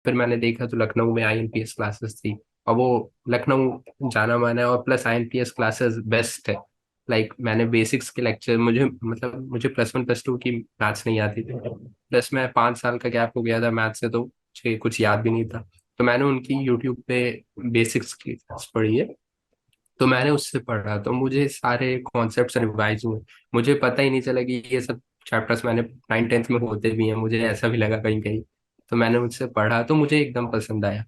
फिर मैंने देखा तो लखनऊ में आईएलटीएस क्लासेस थी। और वो लखनऊ जाना माना है, और प्लस आईएलटीएस क्लासेस बेस्ट है। मैंने बेसिक्स के लेक्चर, मुझे +1 +2 की मैथ्स नहीं आती थी। प्लस मैं 5 साल का गैप हो गया था मैथ्स से, तो मुझे कुछ याद भी नहीं था। तो मैंने उनकी यूट्यूब पे बेसिक्स की क्लास पढ़ी है। तो मैंने उससे पढ़ा तो मुझे सारे कॉन्सेप्ट्स रिवाइज हुए। मुझे पता ही नहीं चला कि ये सब चैप्टर्स मैंने 9th 10th में होते भी हैं, मुझे ऐसा भी लगा कहीं कहीं। तो मैंने उससे पढ़ा तो मुझे एकदम पसंद आया।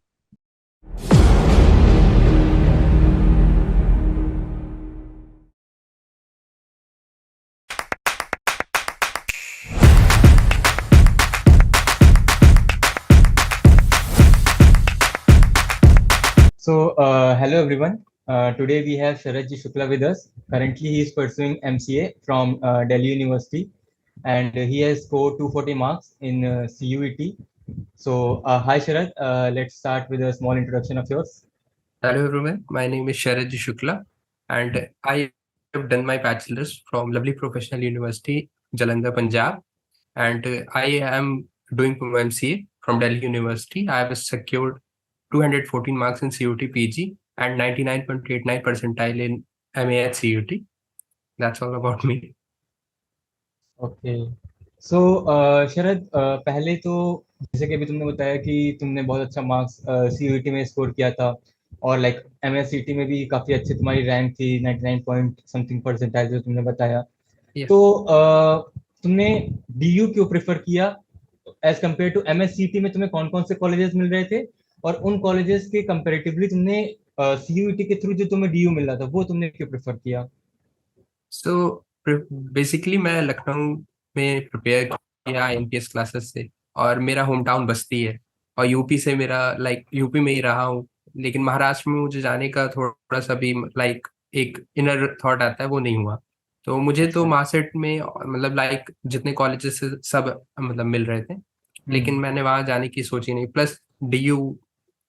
Hello everyone. Today we have Sharad Ji Shukla with us. Currently, he is pursuing MCA from Delhi University, and he has scored 240 marks in CUET. Hi Sharad. Let's start with a small introduction of yours. Hello everyone, my name is Sharad Shukla, and I have done my bachelor's from Lovely Professional University, Jalandhar, Punjab, and I am doing MCA from Delhi University. I have secured 214 marks in CUT PG and 99.89 percentile in MA at CUT. That's all about me. Okay so Sharad, पहले तो जैसे कि अभी तुमने बताया कि तुमने बहुत अच्छा मार्क्स सीयूईटी में स्कोर किया था, और लाइक एमएससीटी में भी काफ़ी अच्छी तुम्हारी रैंक थी, 99 पॉइंट समथिंग परसेंटाइल जो तुमने बताया। Yeah. तो तुमने डीयू क्यों प्रेफर किया एज कम्पेयर टू एमएससीटी में? तुम्हें कौन कौन से कॉलेजेस मिल रहे थे, और उन कॉलेजेस के कंपेरेटिवली तुमने सीयूईटी के थ्रू जो तुम्हें डीयू मिल रहा था वो तुमने क्यों प्रेफर किया? सो बेसिकली मैं लखनऊ में प्रिपेयर किया आईएलटीएस क्लासेस से, और मेरा होम टाउन बस्ती है। और यूपी से मेरा यूपी में ही रहा हूँ। लेकिन महाराष्ट्र में मुझे जाने का थोड़ा सा भी एक इनर थॉट आता है, वो नहीं हुआ। तो मुझे तो अच्छा। मार्कशीट में जितने कॉलेजेस से सब मिल रहे थे। लेकिन हम्म। मैंने वहां जाने की सोची नहीं। Plus DU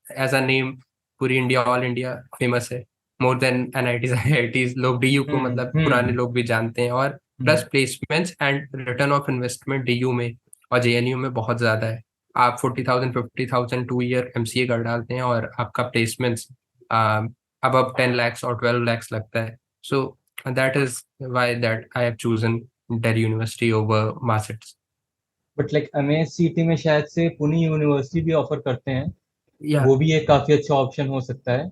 as a name पूरी इंडिया, ऑल इंडिया फेमस है। मोर देन एनआईटीज आईआईटीज, लोग डीयू को पुराने हम्म। लोग भी जानते हैं। और hmm. Plus placements and return of investment DU में और जेएनयू में बहुत ज्यादा है। आप 40,000 50,000 2 ईयर एमसीए कर डालते हैं, और आपका प्लेसमेंट्स अब 10 lakhs और 12 lakhs लगता है। So that is why that I have chosen Delhi University over marxists. But like MSCT में शायद से पुणे यूनिवर्सिटी भी ऑफर करते हैं, या वो भी एक काफी अच्छा ऑप्शन हो सकता है।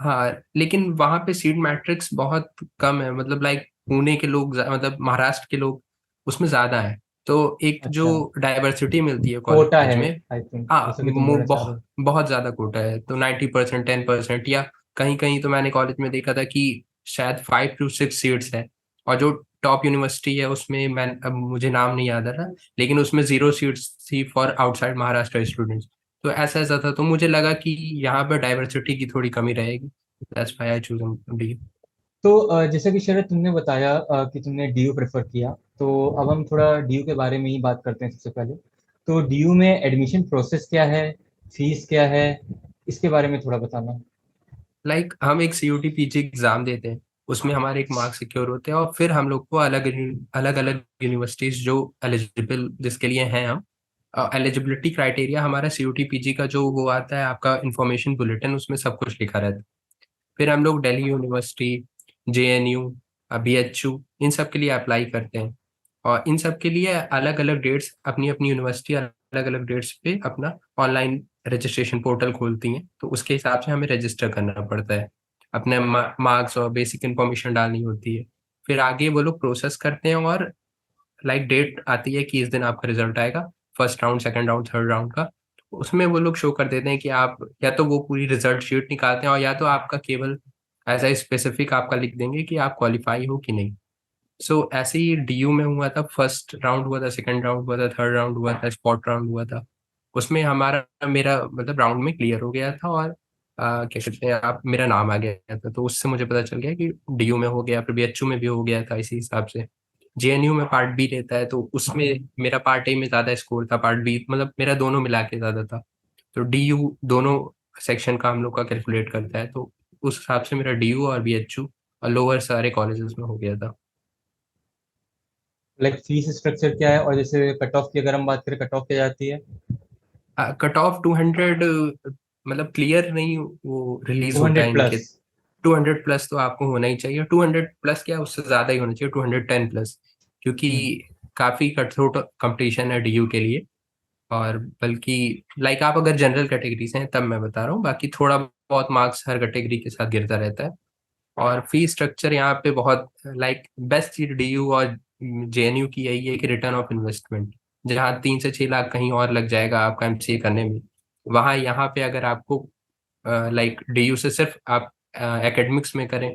हाँ, लेकिन वहां पे सीट मैट्रिक्स बहुत कम है। पुणे के लोग महाराष्ट्र के लोग उसमें ज्यादा है। तो एक जो अच्छा। डाइवर्सिटी मिलती है कोटा कॉलेज है, में। आई थिंक, हाँ, जैसा कि तुम बोलना चाह रहे बहुत हो। बहुत ज्यादा कोटा है। तो 90% 10%, या कहीं कहीं तो मैंने कॉलेज में देखा था कि शायद 5 to 6 सीट्स है। और जो टॉप यूनिवर्सिटी है उसमें, मैं अब मुझे नाम नहीं याद आ रहा, लेकिन उसमें 0 सीट्स थी फॉर आउटसाइड महाराष्ट्र स्टूडेंट्स। तो ऐसा ऐसा था, तो मुझे लगा कि यहाँ पर डाइवर्सिटी की थोड़ी कमी रहेगी। That's why I choose D. तो जैसा कि शरद तुमने बताया कि तुमने डीयू प्रेफर किया, तो अब हम थोड़ा डीयू के बारे में ही बात करते हैं सबसे पहले। तो डीयू में एडमिशन प्रोसेस क्या है, फीस क्या है, इसके बारे में थोड़ा बताना। हम एक सीयूटी पीजी एग्जाम देते हैं। उसमें हमारे एक मार्क्स सिक्योर होते हैं, और फिर हम लोग को अलग अलग अलग यूनिवर्सिटीज जो एलिजिबल जिसके लिए हैं हम, एलिजिबिलिटी क्राइटेरिया हमारा सीयूटी पीजी का जो वो आता है आपका इंफॉर्मेशन बुलेटिन, उसमें सब कुछ लिखा रहता है। फिर हम लोग दिल्ली यूनिवर्सिटी, जेएनयू, बीएचयू, इन सब के लिए अप्लाई करते हैं। और इन सब के लिए अलग अलग डेट्स, अपनी अपनी यूनिवर्सिटी अलग अलग डेट्स पे अपना ऑनलाइन रजिस्ट्रेशन पोर्टल खोलती हैं। तो उसके हिसाब से हमें रजिस्टर करना पड़ता है, अपने मार्क्स और बेसिक इन्फॉर्मेशन डालनी होती है। फिर आगे वो लोग प्रोसेस करते हैं, और डेट आती है कि इस दिन आपका रिजल्ट आएगा, first round, second round, third round का। उसमें वो लोग शो कर देते हैं कि आप, या तो वो पूरी रिजल्ट शीट निकालते हैं, और या तो आपका केवल ऐसा स्पेसिफिक आपका लिख देंगे कि आप क्वालिफाई हो कि नहीं। सो ऐसे ही डीयू में हुआ था, फर्स्ट राउंड हुआ था, सेकंड राउंड हुआ था, थर्ड राउंड हुआ था, फोर्थ राउंड हुआ था। उसमें हमारा मेरा राउंड में क्लियर हो गया था, और क्या कहते हैं आप, मेरा नाम आ गया था। तो उससे मुझे पता चल गया कि डीयू में हो गया, फिर बीएचयू में भी हो गया था इसी हिसाब से। जेएनयू में पार्ट बी रहता है, तो उसमें मेरा पार्ट ए में ज्यादा स्कोर था, पार्ट बी मेरा दोनों मिला के ज्यादा था। तो डीयू दोनों सेक्शन का हम लोग का कैलकुलेट करता है। तो उस हिसाब से मेरा डीयू और बीएचयू और लोअर सारे कॉलेजेस में हो गया था। लाइक फीस स्ट्रक्चर क्या है, और जैसे कट ऑफ की अगर हम बात करें, कट ऑफ क्या जाती है? कट ऑफ 200, मतलब क्लियर नहीं वो रिलीज टू होता है हंड्रेड इनके। प्लस 200 प्लस तो आपको होना ही चाहिए, 200 प्लस क्या उससे ज्यादा ही होना चाहिए, 210 प्लस, क्योंकि काफी कटथ्रोट कंपटीशन है डीयू के लिए। और बल्कि लाइक आप अगर जनरल कैटेगरी से हैं तब मैं बता रहा हूँ, बाकी थोड़ा बहुत मार्क्स हर कैटेगरी के साथ गिरता रहता है। और फी स्ट्रक्चर यहाँ पे बहुत लाइक बेस्ट चीज डीयू और जेएनयू की यही है कि रिटर्न ऑफ इन्वेस्टमेंट, जहाँ 3 से 6 लाख कहीं और लग जाएगा आपका एमसीए करने में, वहाँ यहाँ पे अगर आपको लाइक डीयू से सिर्फ आप एकेडमिक्स में करें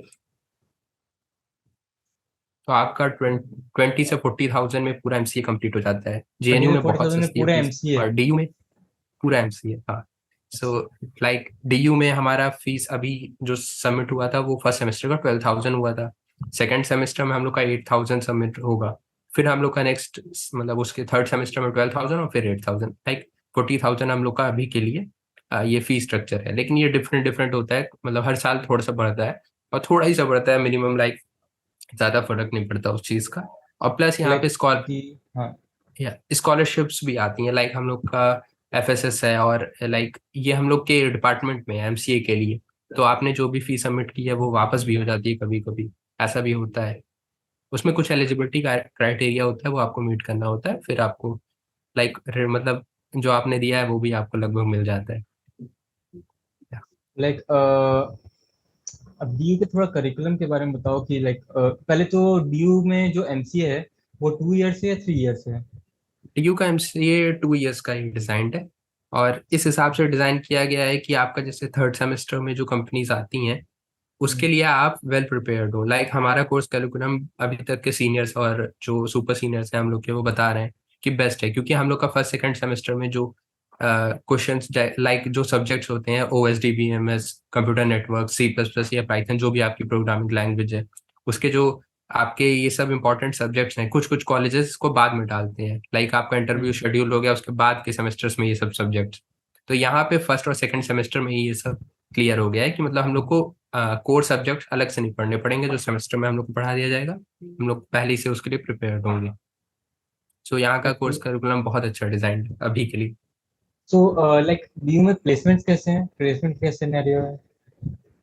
तो आपका 20 से 40 थाउजेंड में पूरा एमसीए कंप्लीट हो जाता है। जेएनयू में बहुत 20,000 में सस्ती है पूरा फीस, एमसीए? और डीयू में पूरा एमसीए। हाँ, सो लाइक डीयू में हमारा फीस अभी जो सबमिट हुआ था वो फर्स्ट सेमेस्टर का 12,000 हुआ था। सेकेंड सेमेस्टर में हम लोग का 8,000 सबमिट होगा। फिर हम लोग का नेक्स्ट मतलब उसके थर्ड सेमेस्टर में 12,000 और फिर 8,000, लाइक 40,000 हम लोग का अभी के लिए ये फी स्ट्रक्चर है। लेकिन ये डिफरेंट डिफरेंट होता है, मतलब हर साल थोड़ा सा बढ़ता है, और थोड़ा ही सा बढ़ता है मिनिमम, लाइक ज्यादा फर्क नहीं पड़ता उस चीज का। और प्लस यहाँ पे लाइक कि हाँ। स्कॉलरशिप्स भी आती हैं, लाइक हम लोग का एफएसएस है, और लाइक ये हम लोग के डिपार्टमेंट में है एमसीए के लिए, तो आपने जो भी फी सबमिट की है वो वापस भी हो जाती है कभी कभी, ऐसा भी होता है। उसमें कुछ एलिजिबिलिटी क्राइटेरिया होता है, वो आपको मीट करना होता है, फिर आपको लाइक मतलब जो आपने दिया है वो भी आपको लगभग मिल जाता है। लाइक अब डीयू के थोड़ा करिकुलम के बारे में बताओ कि लाइक पहले तो डीयू में जो एमसीए है वो 2 ईयर से या 3 ईयर से है? यू का एमसीए 2 इयर्स का ही डिजाइंड है, और इस हिसाब से डिजाइन किया गया है कि आपका जैसे थर्ड सेमेस्टर में जो कंपनीज आती हैं उसके लिए आप वेल प्रिपेयर्ड हो। लाइक हमारा कोर्स कैरिकुलम अभी तक के सीनियर्स और जो सुपर सीनियर्स हैं हम लोग के, वो बता रहे हैं कि बेस्ट है, क्योंकि हम लोग का फर्स्ट सेकंड सेमेस्टर में जो क्वेश्चंस लाइक जो सब्जेक्ट्स होते हैं O S D B M S, computer network, C plus plus या पाइथन, जो भी आपकी प्रोग्रामिंग लैंग्वेज है, उसके जो आपके ये सब इंपॉर्टेंट सब्जेक्ट्स हैं, कुछ कुछ कॉलेजेस इसको बाद में डालते हैं, लाइक आपका इंटरव्यू शेड्यूल हो गया उसके बाद के सेमेस्टर्स में ये सब सब्जेक्ट्स। तो यहाँ पे फर्स्ट और सेकंड सेमेस्टर में ही ये सब क्लियर हो गया है कि मतलब हम लोग को कोर सब्जेक्ट अलग से नहीं पढ़ने पड़ेंगे, जो सेमेस्टर में हम लोग को पढ़ा दिया जाएगा, हम लोग पहले से उसके लिए प्रिपेयर्ड होंगे। सो यहाँ का ओके। कोर्स करिकुलम बहुत अच्छा डिजाइन है अभी के लिए। सो लाइक डीयू में प्लेसमेंट्स कैसे हैं, प्लेसमेंट कैसे सिनेरियो है?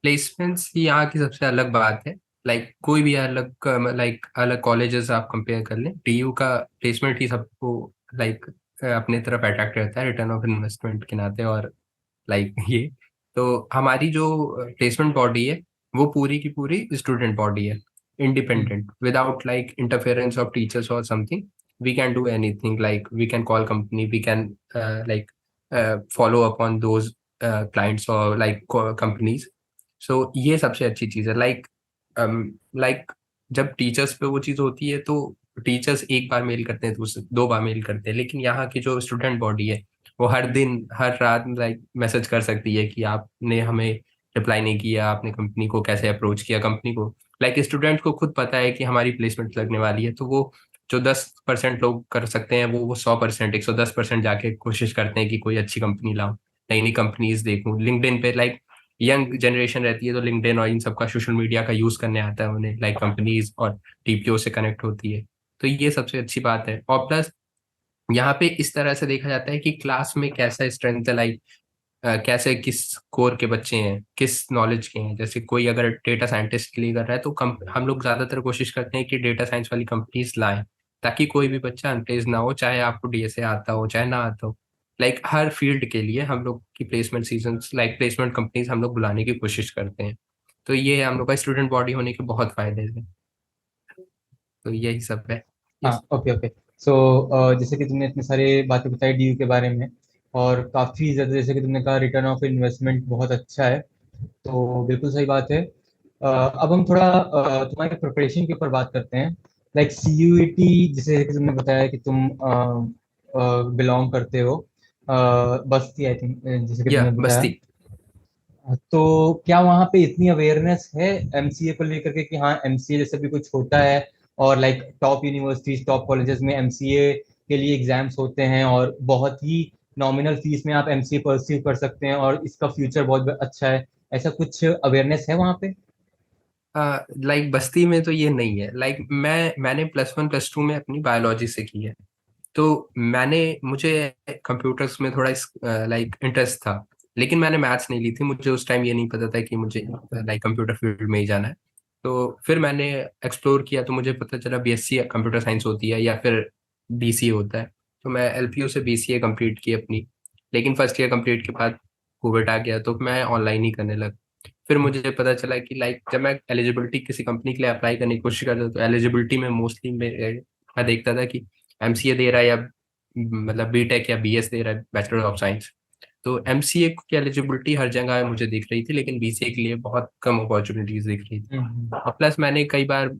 प्लेसमेंट्स ही यहाँ की सबसे अलग बात है, लाइक कोई भी अलग लाइक अलग कॉलेजेस आप कंपेयर कर लें, डीयू का प्लेसमेंट ही सबको लाइक अपने तरफ अट्रैक्ट रहता है रिटर्न ऑफ इन्वेस्टमेंट के नाते। और लाइक ये तो हमारी जो प्लेसमेंट बॉडी है वो पूरी की पूरी स्टूडेंट बॉडी है, hmm. Independent, without like interference of teachers और something. We can do anything, like we can call company, we can like follow up on those clients और लाइक कंपनीज। सो ये सबसे अच्छी चीज़ है, लाइक लाइक जब teachers पे वो चीज़ होती है तो टीचर्स एक बार मेल करते हैं, दूसरे 2 बार मेल करते हैं, लेकिन यहाँ की जो स्टूडेंट बॉडी है वो हर दिन हर रात लाइक मैसेज कर सकती है कि आपने हमें रिप्लाई नहीं किया, आपने कंपनी को कैसे अप्रोच किया, कंपनी को लाइक स्टूडेंट को खुद पता है कि हमारी प्लेसमेंट लगने वाली है, तो वो जो 10% लोग कर सकते हैं वो 100%, 110% जाके कोशिश करते हैं कि कोई अच्छी कंपनी लाओ, नई नई कंपनीज देखूं लिंक्डइन पे। लाइक यंग जनरेशन रहती है तो लिंक्डइन और इन सबका सोशल मीडिया का यूज करने आता है उन्हें, लाइक कंपनीज और टीपीओ से कनेक्ट होती है। तो ये सबसे अच्छी बात है। और प्लस यहाँ पे इस तरह से देखा जाता है कि क्लास में कैसा स्ट्रेंथ है, लाइक कैसे किस कोर के बच्चे हैं, किस नॉलेज के हैं। जैसे कोई अगर डेटा साइंटिस्ट के लिए कर रहा है तो हम लोग ज्यादातर कोशिश करते हैं कि डेटा साइंस वाली कंपनीज लाएं, ताकि कोई भी बच्चा अनप्लेस ना हो, चाहे आपको डीएसए आता हो चाहे ना आता हो। लाइक हर फील्ड के लिए हम लोग की placement season, like placement companies हम लोग बुलाने की कोशिश करते हैं। तो ये हम लोग का स्टूडेंट बॉडी होने के बहुत फायदे हैं। तो यही सब है। हाँ, यस। Okay okay. सो जैसे कि तुमने इतने सारे बातें बताई डीयू के बारे में, और काफ़ी ज़्यादा जैसे कि तुमने कहा रिटर्न ऑफ इन्वेस्टमेंट बहुत अच्छा है, तो बिल्कुल सही बात है। अब हम थोड़ा तुम्हारे प्रिपरेशन के ऊपर बात करते हैं। लाइक सीयूईटी, जैसे कि तुमने बताया कि तुम बिलोंग करते हो बस्ती, आई थिंक, जैसे कि या तुमने बताया। बस्ती। तो क्या वहाँ पे इतनी अवेयरनेस है एमसीए को लेकर के कि हाँ एमसीए जैसे भी कुछ होता है, और like top universities top colleges में एमसीए के लिए एग्जाम्स होते हैं, और बहुत ही नॉमिनल फीस में आप एमसीए परस्यू कर सकते हैं और इसका फ्यूचर बहुत अच्छा है, ऐसा कुछ अवेयरनेस है वहाँ पे? लाइक बस्ती में तो ये नहीं है, लाइक मैंने +1 +2 में अपनी बायोलॉजी से की है, तो मुझे कंप्यूटर्स में थोड़ा लाइक इंटरेस्ट था, लेकिन मैंने मैथ्स नहीं ली थी। मुझे उस टाइम ये नहीं पता था कि मुझे लाइक कंप्यूटर फील्ड में ही जाना है। तो फिर मैंने एक्सप्लोर किया तो मुझे पता चला बीएससी कंप्यूटर साइंस होती है या फिर बीसीए होता है। तो मैं एलपीयू से बीसीए कंप्लीट की अपनी, लेकिन फर्स्ट ईयर कंप्लीट के बाद कोविड आ गया तो मैं ऑनलाइन ही करने लगा। फिर मुझे पता चला कि लाइक जब मैं एलिजिबिलिटी किसी कंपनी के लिए अप्लाई करने की कोशिश करता था तो एलिजिबिलिटी में मोस्टली मैं देखता था कि एमसीए दे रहा है या मतलब बीटेक या बीएस दे रहा है, बैचलर ऑफ साइंस। तो एमसीए की एलिजिबिलिटी हर जगह मुझे दिख रही थी, लेकिन बीसीए के लिए बहुत कम अपॉर्चुनिटीज दिख रही थी। और प्लस मैंने कई बार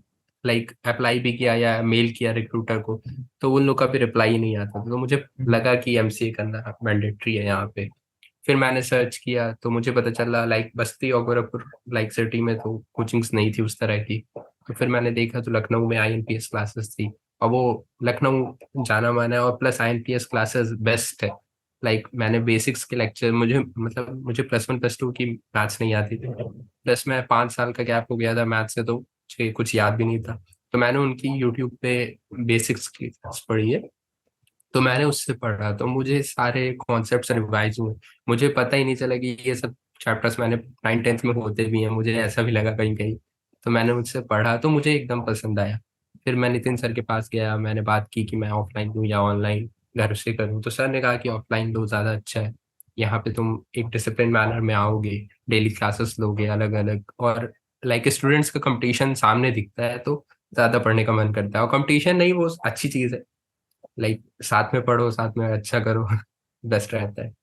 लाइक अप्लाई भी किया या मेल किया रिक्रूटर को, तो उन लोग का भी रिप्लाई नहीं आता था। तो मुझे लगा कि एमसीए करना मैंडेटरी है यहाँ पे। फिर मैंने सर्च किया तो मुझे पता चला लाइक बस्ती और गोरखपुर लाइक सिटी में तो कोचिंग्स नहीं थी उस तरह की। तो फिर मैंने देखा तो लखनऊ में आईएनपीएस क्लासेस थी, और वो लखनऊ जाना माना है, और प्लस आईएनपीएस क्लासेस बेस्ट है। लाइक मैंने बेसिक्स के लेक्चर, मुझे प्लस 1 प्लस 2 की मैथ्स नहीं आती थी, प्लस मैं 5 साल का गैप हो गया था मैथ्स से, तो मुझे कुछ याद भी नहीं था। तो मैंने उनकी यूट्यूब पे बेसिक्स की क्लास पढ़ी है। तो मैंने उससे पढ़ा तो मुझे सारे कॉन्सेप्ट्स रिवाइज हुए। मुझे पता ही नहीं चला कि ये सब चैप्टर्स मैंने 9th 10th में होते भी हैं, मुझे ऐसा भी लगा कहीं कहीं। तो मैंने उनसे पढ़ा तो मुझे एकदम पसंद आया। फिर मैं नितिन सर के पास गया, मैंने बात की कि मैं ऑफलाइन दूं या ऑनलाइन घर से करूं। तो सर ने कहा कि ऑफलाइन दो, ज़्यादा अच्छा है। यहाँ पे तुम एक डिसिप्लिन मैनर में आओगे, डेली क्लासेस लोगे अलग अलग, और लाइक स्टूडेंट्स का कंपटीशन सामने दिखता है तो ज़्यादा पढ़ने का मन करता है। और कंपटीशन नहीं, वो अच्छी चीज़ है। लाइक साथ में पढ़ो, साथ में अच्छा करो, बेस्ट रहता है।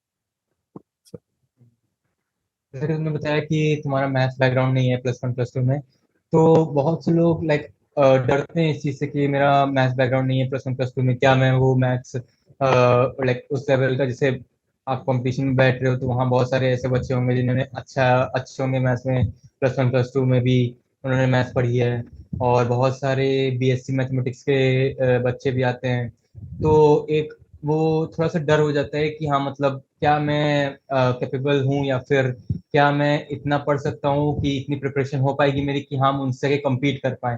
जैसे कि तुमने बताया कि तुम्हारा मैथ्स बैकग्राउंड नहीं है +1 +2 में, तो बहुत से लोग लाइक डरते हैं इस चीज़ से कि मेरा मैथ्स बैकग्राउंड नहीं है +1 +2 में, क्या मैं वो मैथ्स लाइक उस लेवल का, जैसे आप कंपटीशन में बैठ रहे हो तो वहाँ बहुत सारे ऐसे बच्चे होंगे जिन्होंने अच्छे होंगे मैथ्स में, +1 +2 में भी उन्होंने मैथ्स पढ़ी है, और बहुत सारे बीएससी मैथमेटिक्स के बच्चे भी आते हैं। तो एक वो थोड़ा सा डर हो जाता है कि हाँ मतलब क्या मैं कैपेबल हूँ, या फिर क्या मैं इतना पढ़ सकता हूँ कि इतनी प्रिपरेशन हो पाएगी मेरी कि हम उनसे कम्पीट कर पाए।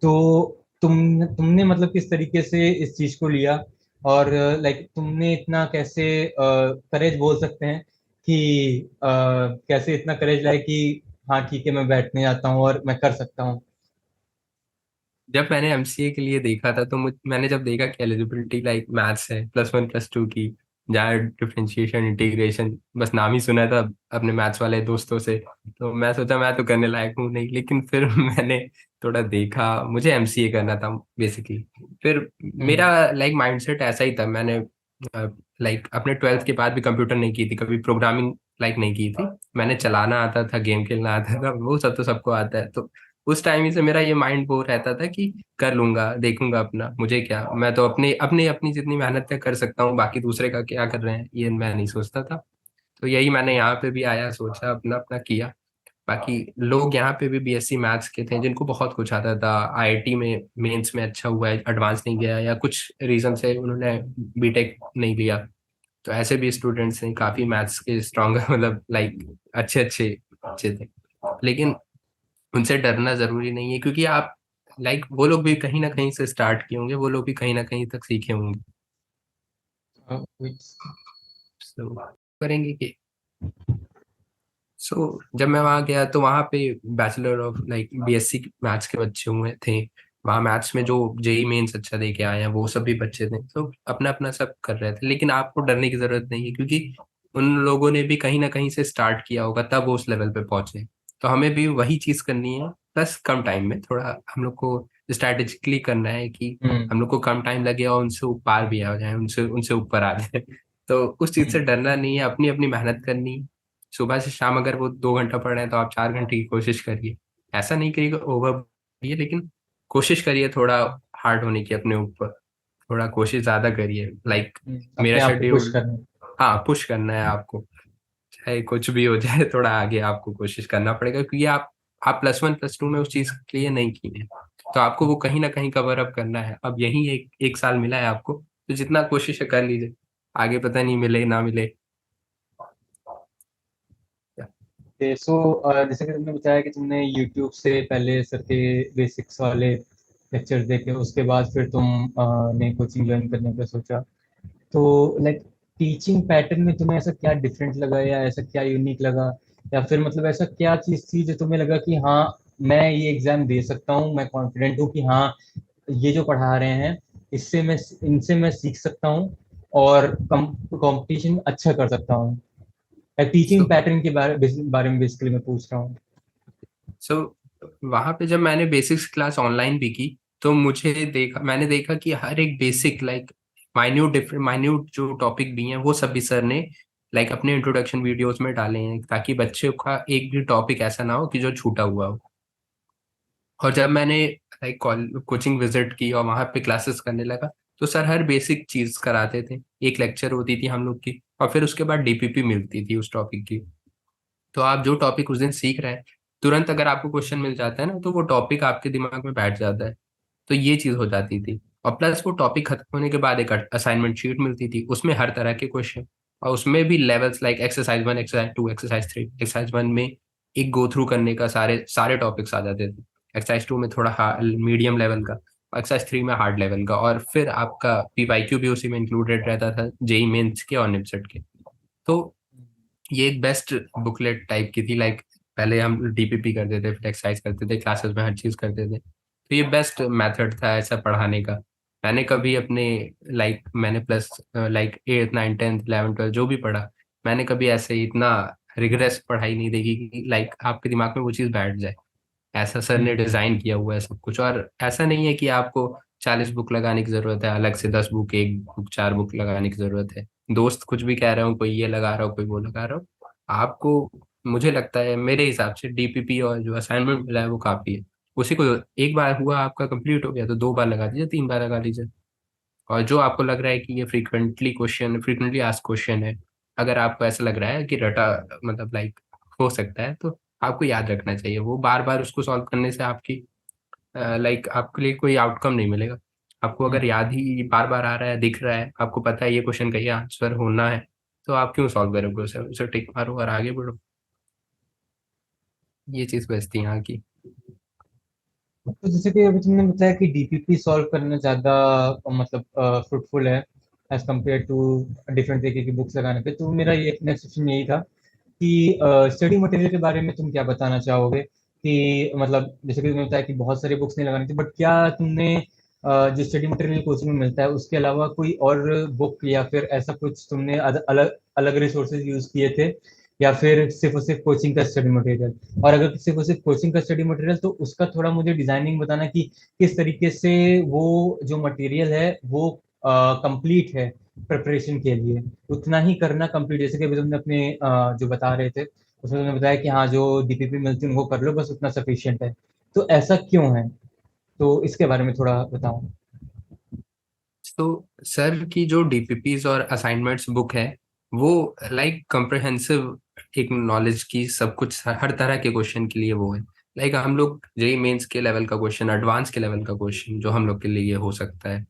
तो तुमने मतलब किस तरीके से इस चीज को लिया, और लाइक तुमने इतना कैसे करेज बोल सकते हैं कि कैसे इतना करेज लाए कि हाँ ठीक है मैं बैठने जाता हूँ और मैं कर सकता हूँ। जब मैंने एमसीए के लिए देखा था तो मैंने जब देखा कि एलिजिबिलिटी लाइक मैथ्स है +1 +2 की, जहाँ डिफरेंशिएशन इंटीग्रेशन बस नाम ही सुना था अपने मैथ्स वाले दोस्तों से, तो मैं सोचा मैं तो करने लायक हूँ नहीं। लेकिन फिर मैंने थोड़ा देखा, मुझे एमसीए करना था बेसिकली। फिर हम्म। मेरा लाइक माइंडसेट ऐसा ही था। मैंने लाइक अपने 12th के बाद भी कंप्यूटर नहीं की थी, कभी प्रोग्रामिंग लाइक नहीं की थी। मैंने चलाना आता था, गेम खेलना आता था, वो सब तो सबको आता है। तो उस टाइम ही से मेरा ये माइंड वो रहता था कि कर लूंगा, देखूंगा अपना, मुझे क्या, मैं तो अपने अपने अपनी जितनी मेहनत है कर सकता हूँ, बाकी दूसरे का क्या कर रहे हैं ये मैं नहीं सोचता था। तो यही मैंने यहाँ पे भी आया, सोचा अपना अपना किया। बाकी लोग यहाँ पे भी बीएससी मैथ्स के थे जिनको बहुत कुछ आता था, आईआईटी में मेंस में अच्छा हुआ है, एडवांस नहीं गया, या कुछ रीजन से उन्होंने बीटेक नहीं लिया। तो ऐसे भी स्टूडेंट्स हैं काफी मैथ्स के स्ट्रॉन्ग मतलब लाइक अच्छे अच्छे अच्छे थे। लेकिन उनसे डरना जरूरी नहीं है, क्योंकि आप लाइक वो लोग भी कहीं ना कहीं से स्टार्ट किए होंगे, वो लोग भी कहीं ना कहीं तक सीखे होंगे। So, करेंगे कि जब मैं वहाँ गया तो वहाँ पे bachelor of like BSc maths के बच्चे हुए थे। वहाँ मैथ्स में जो जेई मेंस अच्छा दे के आए हैं वो सब भी बच्चे थे, तो अपना अपना सब कर रहे थे। लेकिन आपको डरने की जरूरत नहीं है, क्योंकि उन लोगों ने भी कहीं ना कहीं से स्टार्ट किया होगा तब वो उस लेवल पे पहुंचे। तो हमें भी वही चीज करनी है, प्लस कम टाइम में। थोड़ा हम लोग को स्ट्रैटेजिकली करना है कि हम्म। हम लोग को कम टाइम लगे और उनसे पार भी आ जाए, उनसे उनसे ऊपर आ जाए। तो उस चीज से डरना नहीं है, अपनी अपनी मेहनत करनी है। सुबह से शाम अगर वो 2 घंटा पढ़ रहे हैं तो आप 4 घंटे की कोशिश करिए। ऐसा नहीं करिएगा ओवर करिए, लेकिन कोशिश करिए थोड़ा हार्ड होने की अपने ऊपर, थोड़ा कोशिश ज्यादा करिए। लाइक मेरा अपने आप को पुश शेड्यूल, करना। हाँ पुश करना है आपको, चाहे कुछ भी हो जाए थोड़ा आगे आपको कोशिश करना पड़ेगा, क्योंकि आप +1 +2 में उस चीज के लिए नहीं किए हैं। तो आपको वो कहीं ना कहीं कवर अप करना है। अब यही एक साल मिला है आपको, तो जितना कोशिश है कर लीजिए, आगे पता नहीं मिले ना मिले। सो जैसे कि तुमने बताया कि तुमने यूट्यूब से पहले सर के बेसिक्स वाले लेक्चर देखे, उसके बाद फिर तुम ने कोचिंग ज्वाइन करने का सोचा। तो लाइक टीचिंग पैटर्न में तुम्हें ऐसा क्या डिफरेंट लगा, या ऐसा क्या यूनिक लगा, या फिर मतलब ऐसा क्या चीज थी जो तुम्हें लगा कि हाँ मैं ये एग्जाम दे सकता हूँ, मैं कॉन्फिडेंट हूँ कि हाँ ये जो पढ़ा रहे हैं इससे मैं इनसे मैं सीख सकता हूँ और कंपटीशन अच्छा कर सकता हूँ। टीचिंग सो पैटर्न के बारे में बेसिकली मैं पूछ रहा हूँ। सो वहां पे जब मैंने बेसिक्स क्लास ऑनलाइन भी की, तो मैंने देखा कि हर एक बेसिक लाइक माइन्यूट जो टॉपिक भी हैं वो सभी सर ने लाइक अपने इंट्रोडक्शन वीडियोस में डाले हैं, ताकि बच्चे का एक भी टॉपिक ऐसा ना हो कि जो छूटा हुआ हो। और जब मैंने लाइक कोचिंग विजिट की और वहां पे क्लासेस करने लगा, तो सर हर बेसिक चीज कराते थे। एक लेक्चर होती थी हम लोग की, और फिर उसके बाद डीपीपी मिलती थी उस टॉपिक की। तो आप जो टॉपिक उस दिन सीख रहे हैं, तुरंत अगर आपको क्वेश्चन मिल जाता है ना, तो वो टॉपिक आपके दिमाग में बैठ जाता है। तो ये चीज हो जाती थी। और प्लस वो टॉपिक खत्म होने के बाद एक असाइनमेंट शीट मिलती थी, उसमें हर तरह के क्वेश्चन। और उसमें भी levels like exercise 1, exercise 2, exercise 3। Exercise 1 में एक गो थ्रू करने का सारे सारे टॉपिक्स आ जाते थे। एक्सरसाइज 2 में थोड़ा मीडियम लेवल का, और एक्सरसाइज 3 में हार्ड लेवल का। और फिर आपका पीवाईक्यू भी उसी में इंक्लूडेड रहता था, जेई मेंस के और निपसेट के। तो ये एक बेस्ट बुकलेट टाइप की थी। लाइक पहले हम डीपीपी करते थे, फिर एक्सरसाइज करते थे, क्लासेस में हर चीज करते थे। तो ये बेस्ट मेथड था ऐसा पढ़ाने का। मैंने कभी अपने मैंने प्लस लाइक 8, 9, 10, 11, 12 जो भी पढ़ा, मैंने कभी ऐसे इतना रिग्रेस पढ़ाई नहीं देखी कि लाइक आपके दिमाग में वो चीज़ बैठ जाए। ऐसा सर ने हम्म। डिजाइन किया हुआ है सब कुछ। और ऐसा नहीं है कि आपको 40 बुक लगाने की जरूरत है, अलग से 10 बुक, 1 बुक, 4 बुक लगाने की जरूरत है। दोस्त कुछ भी कह रहे हो, कोई ये लगा रहा हो, कोई वो लगा रहा हो, आपको, मुझे लगता है मेरे हिसाब से डीपीपी और जो असाइनमेंट मिला है वो काफी है। उसी को एक बार हुआ आपका कंप्लीट हो गया, तो 2 बार लगा दीजिए, 3 बार लगा लीजिए। और जो आपको लग रहा है कि ये फ्रीक्वेंटली आस्क क्वेश्चन है, अगर आपको ऐसा लग रहा है कि रटा मतलब लाइक हो सकता है, तो आपको याद रखना चाहिए। वो बार बार उसको सॉल्व करने से आपकी लाइक आपके लिए कोई आउटकम नहीं मिलेगा। आपको अगर हम्म। याद ही बार बार आ रहा है, दिख रहा है, आपको पता है ये क्वेश्चन का ये आंसर होना है, तो आप क्यों सॉल्व करोगे उसे टिक मारो और आगे बढ़ो। ये चीज बचती है यहाँ की। तो जैसे कि अभी तुमने बताया कि डीपीपी सॉल्व करना ज़्यादा मतलब फ्रूटफुल है एज कम्पेयर टू डिफरेंट तरीके की बुक्स लगाने पे। तो मेरा ये नेक्स्ट क्वेश्चन यही था कि स्टडी मटेरियल के बारे में तुम क्या बताना चाहोगे, कि मतलब जैसे कि तुमने बताया कि बहुत सारी बुक्स नहीं लगानी थी, बट क्या तुमने जो स्टडी मटेरियल कोचिंग में मिलता है उसके अलावा कोई और बुक या फिर ऐसा कुछ तुमने अलग अलग रिसोर्सेज यूज किए थे, या फिर सिर्फ और सिर्फ कोचिंग का स्टडी मटेरियल? और अगर सिर्फ और सिर्फ कोचिंग का स्टडी मटेरियल, तो उसका थोड़ा मुझे डिजाइनिंग बताना कि किस तरीके से वो जो मटेरियल है वो कंप्लीट है प्रिपरेशन के लिए। उतना ही करना कंप्लीट, जैसे कि अभी तुमने अपने जो बता रहे थे उसमें तुमने बताया कि हाँ जो डीपीपी मिलती है उनको कर लो, बस उतना सफिशियंट है। तो ऐसा क्यों है? तो इसके बारे में थोड़ा बताओ। तो सर की जो डीपीपीज और असाइनमेंट्स बुक है, वो लाइक कॉम्प्रिहेंसिव एक नॉलेज की सब कुछ हर तरह के क्वेश्चन के लिए वो है। लाइक हम लोग जेई मेंस के लेवल का क्वेश्चन, एडवांस के लेवल का क्वेश्चन जो हम लोग के लिए हो सकता है,